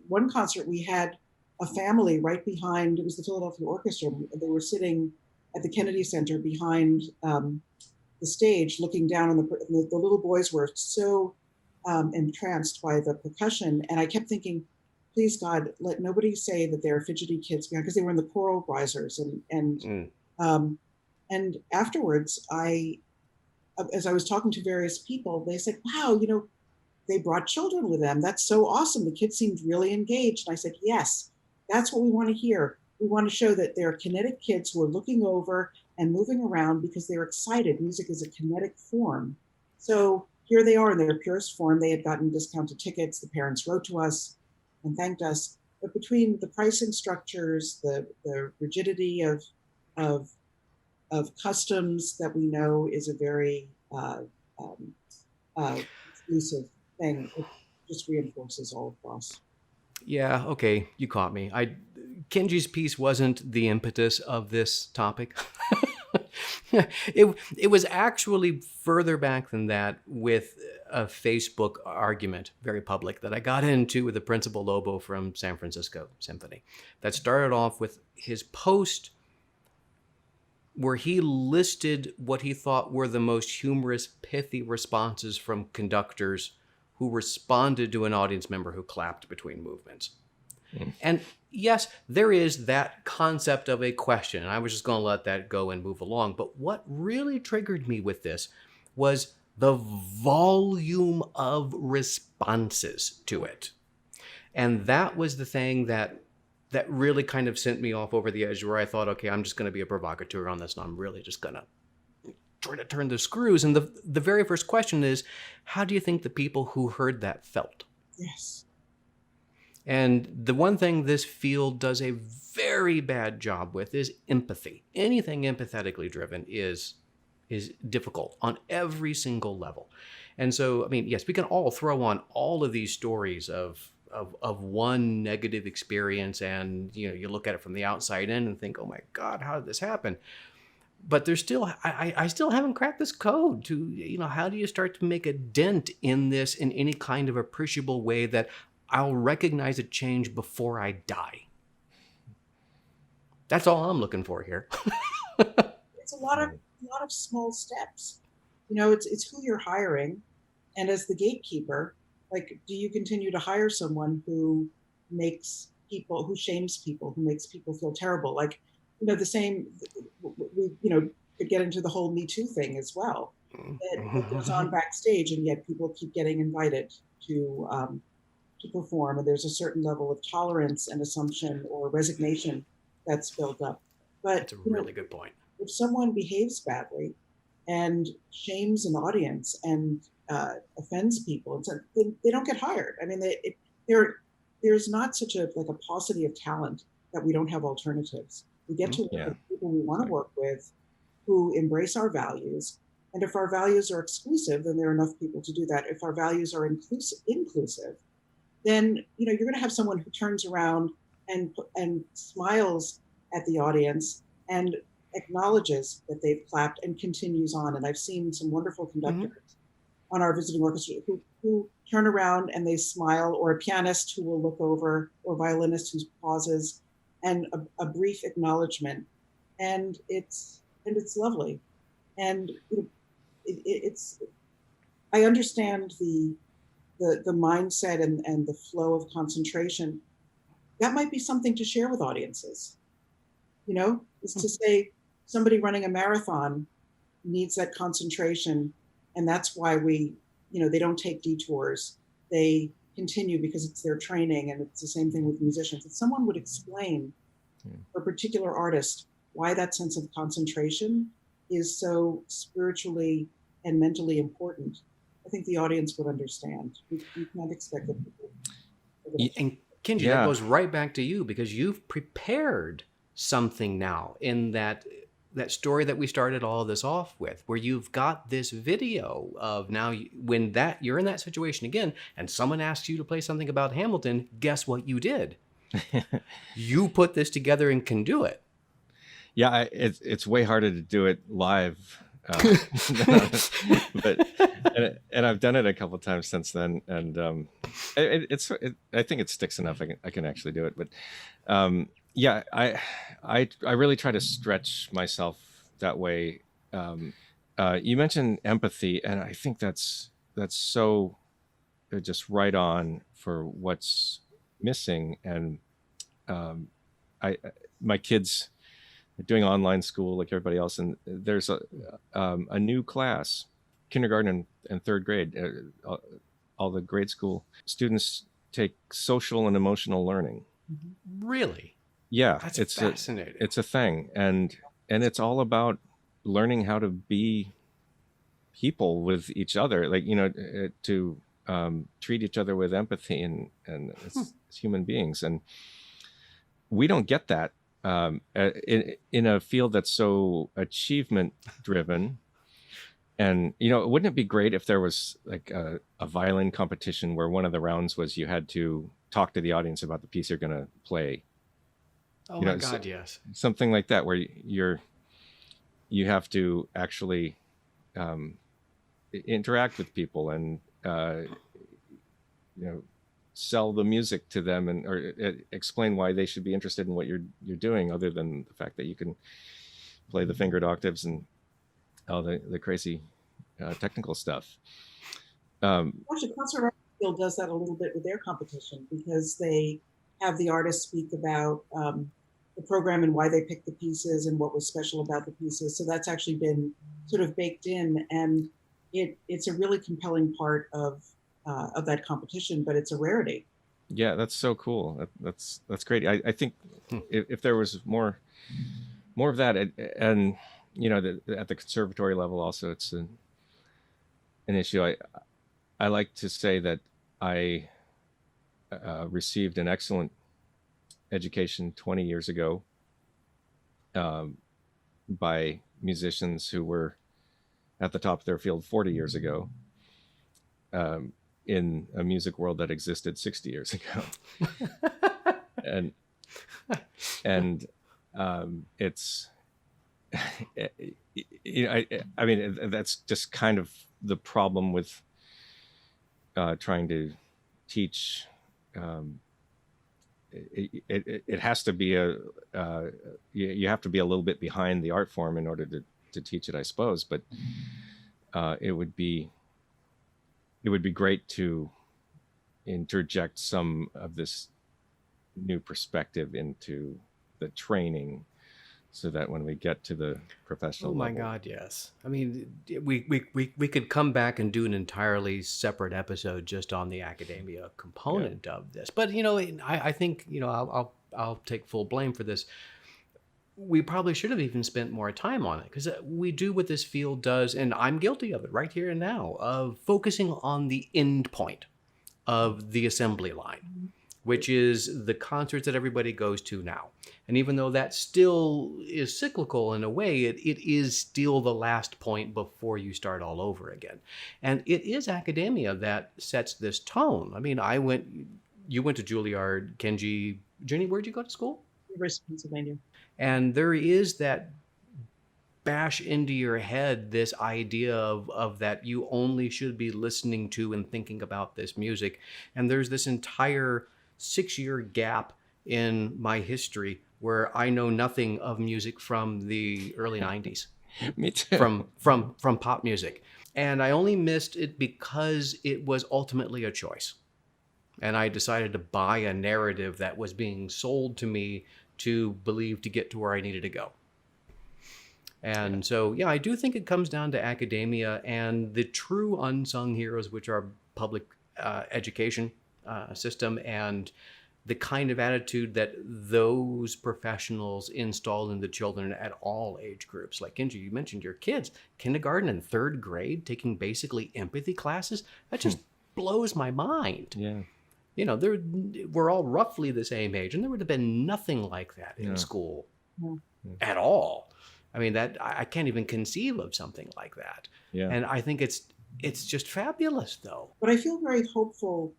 Speaker 3: one concert we had a family right behind, it was the Philadelphia Orchestra. They were sitting at the Kennedy Center behind the stage, looking down on the little boys were so entranced by the percussion. And I kept thinking, please God, let nobody say that they're fidgety kids behind, because they were in the choral risers. And afterwards, as I was talking to various people, they said, "Wow, they brought children with them. That's so awesome. The kids seemed really engaged." And I said, "Yes, that's what we want to hear. We want to show that they're kinetic kids who are looking over and moving around because they're excited. Music is a kinetic form." So here they are in their purest form. They had gotten discounted tickets. The parents wrote to us and thanked us. But between the pricing structures, the rigidity of customs that we know is a very exclusive thing, it just reinforces all across.
Speaker 1: Yeah, okay, you caught me. Kenji's piece wasn't the impetus of this topic. It was actually further back than that, with a Facebook argument, very public, that I got into with the Principal Lobo from San Francisco Symphony. That started off with his post where he listed what he thought were the most humorous, pithy responses from conductors who responded to an audience member who clapped between movements. And yes, there is that concept of a question, and I was just going to let that go and move along. But what really triggered me with this was the volume of responses to it. And that was the thing that really kind of sent me off over the edge, where I thought, okay, I'm just going to be a provocateur on this, and I'm really just going to try to turn the screws. And the very first question is, how do you think the people who heard that felt?
Speaker 3: Yes.
Speaker 1: And the one thing this field does a very bad job with is empathy. Anything empathetically driven is difficult on every single level. And so, I mean, yes, we can all throw on all of these stories of one negative experience, and you look at it from the outside in and think, oh my God, how did this happen? But there's still, I still haven't cracked this code to, how do you start to make a dent in this in any kind of appreciable way that I'll recognize a change before I die? That's all I'm looking for here.
Speaker 3: It's a lot of small steps. You know, it's who you're hiring, and as the gatekeeper, like, do you continue to hire someone who shames people, who makes people feel terrible? Like, you know, the same. We could get into the whole Me Too thing as well. That goes on backstage, and yet people keep getting invited to perform, and there's a certain level of tolerance and assumption or resignation that's built up. But
Speaker 1: that's a really good point.
Speaker 3: If someone behaves badly and shames an audience and offends people, they don't get hired. I mean, there's not such a paucity of talent that we don't have alternatives. We get to work with people we want to work with, who embrace our values. And if our values are exclusive, then there are enough people to do that. If our values are inclusive, then you're going to have someone who turns around and smiles at the audience and acknowledges that they've clapped and continues on. And I've seen some wonderful conductors on our visiting orchestra who turn around and they smile, or a pianist who will look over, or a violinist who pauses, and a brief acknowledgement. And it's lovely. And I understand the mindset and the flow of concentration. That might be something to share with audiences. Is to say somebody running a marathon needs that concentration, and that's why they don't take detours. They continue because it's their training, and it's the same thing with musicians. If someone would explain for a particular artist why that sense of concentration is so spiritually and mentally important, I think the audience would understand. We can't expect that people.
Speaker 1: And Kenji, that goes right back to you, because you've prepared something now in that story that we started all of this off with, where you've got this video of now when you're in that situation again, and someone asks you to play something about Hamilton, guess what you did? You put this together and can do it.
Speaker 2: Yeah, it's way harder to do it live. But I've done it a couple of times since then, and I think it sticks enough. I can actually do it. But I really try to stretch myself that way. You mentioned empathy, and I think that's so just right on for what's missing. And my kids are doing online school like everybody else, and there's a new class, kindergarten and third grade. All the grade school students take social and emotional learning.
Speaker 1: Really?
Speaker 2: Yeah,
Speaker 1: it's fascinating.
Speaker 2: It's a thing, and it's all about learning how to be people with each other, like to treat each other with empathy and as human beings. And we don't get that in a field that's so achievement driven. And wouldn't it be great if there was like a violin competition where one of the rounds was you had to talk to the audience about the piece you're going to play?
Speaker 1: Oh my God, yes.
Speaker 2: Something like that, where you have to actually interact with people and sell the music to them, or explain why they should be interested in what you're doing, other than the fact that you can play the fingered octaves and all the crazy technical stuff.
Speaker 3: Actually, Conservation Guild does that a little bit with their competition, because they have the artists speak about the program and why they picked the pieces and what was special about the pieces. So that's actually been sort of baked in, and it's a really compelling part of that competition, but it's a rarity.
Speaker 2: Yeah, that's so cool. That's great. I think if there was more of that, and at the conservatory level also, it's an issue. I like to say that I received an excellent education 20 years ago by musicians who were at the top of their field 40 years ago, in a music world that existed 60 years ago. and it's I mean, that's just kind of the problem with trying to teach it has to be you have to be a little bit behind the art form in order to teach it, I suppose. But it would be great to interject some of this new perspective into the training, so that when we get to the professional
Speaker 1: oh my
Speaker 2: level.
Speaker 1: God, yes. I mean, we could come back and do an entirely separate episode just on the academia component of this. But I think I'll take full blame for this. We probably should have even spent more time on it, because we do what this field does, and I'm guilty of it right here and now, of focusing on the end point of the assembly line, which is the concerts that everybody goes to now. And even though that still is cyclical in a way, it is still the last point before you start all over again. And it is academia that sets this tone. I mean, you went to Juilliard, Kenji. Jenny, where'd you go to school?
Speaker 3: University of Pennsylvania.
Speaker 1: And there is that bash into your head this idea of that you only should be listening to and thinking about this music. And there's this entire 6-year gap in my history where I know nothing of music from the early 90s.
Speaker 2: Me too.
Speaker 1: From pop music. And I only missed it because it was ultimately a choice. And I decided to buy a narrative that was being sold to me to believe to get to where I needed to go. And so, I do think it comes down to academia and the true unsung heroes, which are public education system, and the kind of attitude that those professionals install in the children at all age groups. Like Kenji, you mentioned your kids, kindergarten and 3rd grade, taking basically empathy classes. That just blows my mind.
Speaker 2: Yeah.
Speaker 1: We're all roughly the same age, and there would have been nothing like that in school at all. I mean, that I can't even conceive of something like that.
Speaker 2: Yeah.
Speaker 1: And I think it's just fabulous, though.
Speaker 3: But I feel very hopeful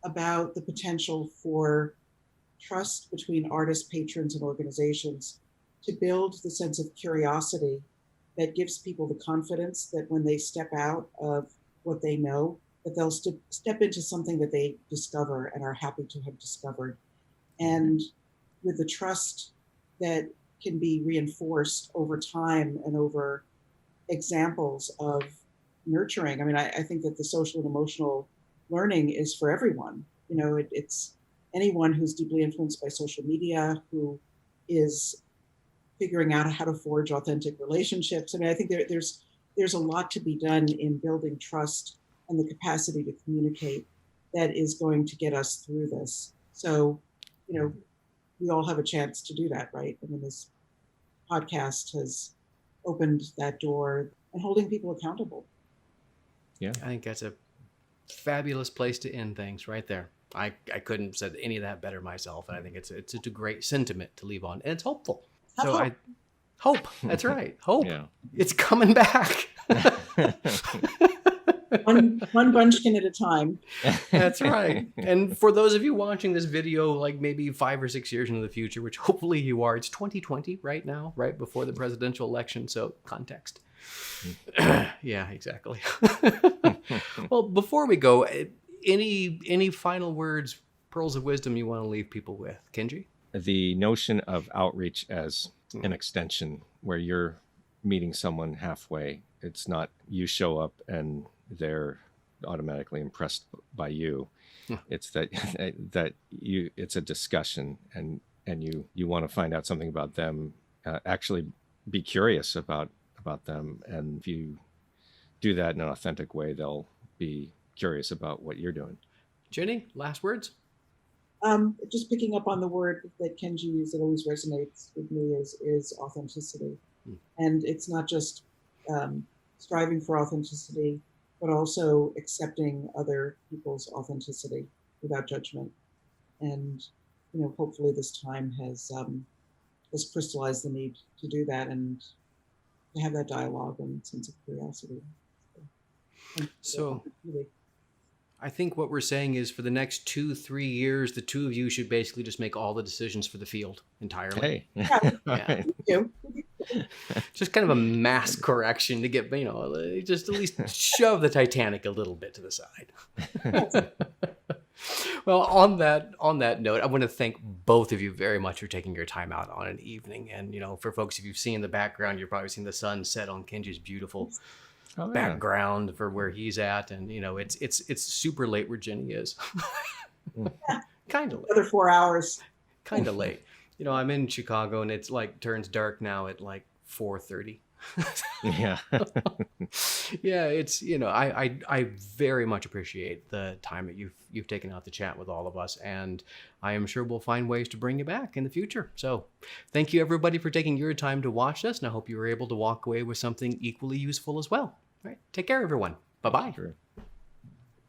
Speaker 3: about the potential for trust between artists, patrons, and organizations to build the sense of curiosity that gives people the confidence that when they step out of what they know, that they'll step into something that they discover and are happy to have discovered. And with the trust that can be reinforced over time and over examples of nurturing. I mean, I think that the social and emotional learning is for everyone. It's anyone who's deeply influenced by social media, who is figuring out how to forge authentic relationships. I mean, I think there's a lot to be done in building trust and the capacity to communicate that is going to get us through this. So, we all have a chance to do that, right? I mean, this podcast has opened that door and holding people accountable.
Speaker 2: Yeah.
Speaker 1: I think that's a fabulous place to end things right there. I couldn't have said any of that better myself. And I think it's a great sentiment to leave on. And it's hopeful. Hope. That's right. Hope.
Speaker 2: Yeah.
Speaker 1: It's coming back.
Speaker 3: one bunchkin at a time.
Speaker 1: That's right. And for those of you watching this video, like maybe 5 or 6 years into the future, which hopefully you are, it's 2020 right now, right before the presidential election. So context. Yeah, exactly. Well, before we go, any final words, pearls of wisdom you want to leave people with? Kenji?
Speaker 2: The notion of outreach as an extension where you're meeting someone halfway. It's not you show up and they're automatically impressed by you. It's that it's a discussion, and you want to find out something about them, actually be curious about them. And if you do that in an authentic way, they'll be curious about what you're doing.
Speaker 1: Jenny, last words?
Speaker 3: Just picking up on the word that Kenji used that always resonates with me is authenticity. And it's not just striving for authenticity, but also accepting other people's authenticity without judgment. And hopefully this time has crystallized the need to do that and to have that dialogue and sense of curiosity.
Speaker 1: So I think what we're saying is for the next 2-3 years, the two of you should basically just make all the decisions for the field entirely.
Speaker 2: Hey.
Speaker 1: Yeah. Just kind of a mass correction to get, just at least shove the Titanic a little bit to the side. Well, on that note, I want to thank both of you very much for taking your time out on an evening. And, for folks, if you've seen the background, you've probably seen the sun set on Kenji's beautiful background for where he's at. And, it's super late where Jenny is. Kind of late.
Speaker 3: Another 4 hours.
Speaker 1: Kind of late. I'm in Chicago and it's turns dark now at 4:30.
Speaker 2: Yeah.
Speaker 1: Yeah, it's I very much appreciate the time that you've taken out to chat with all of us, and I am sure we'll find ways to bring you back in the future. So thank you everybody for taking your time to watch this, and I hope you were able to walk away with something equally useful as well. All right, take care everyone. Bye-bye.
Speaker 2: Sure.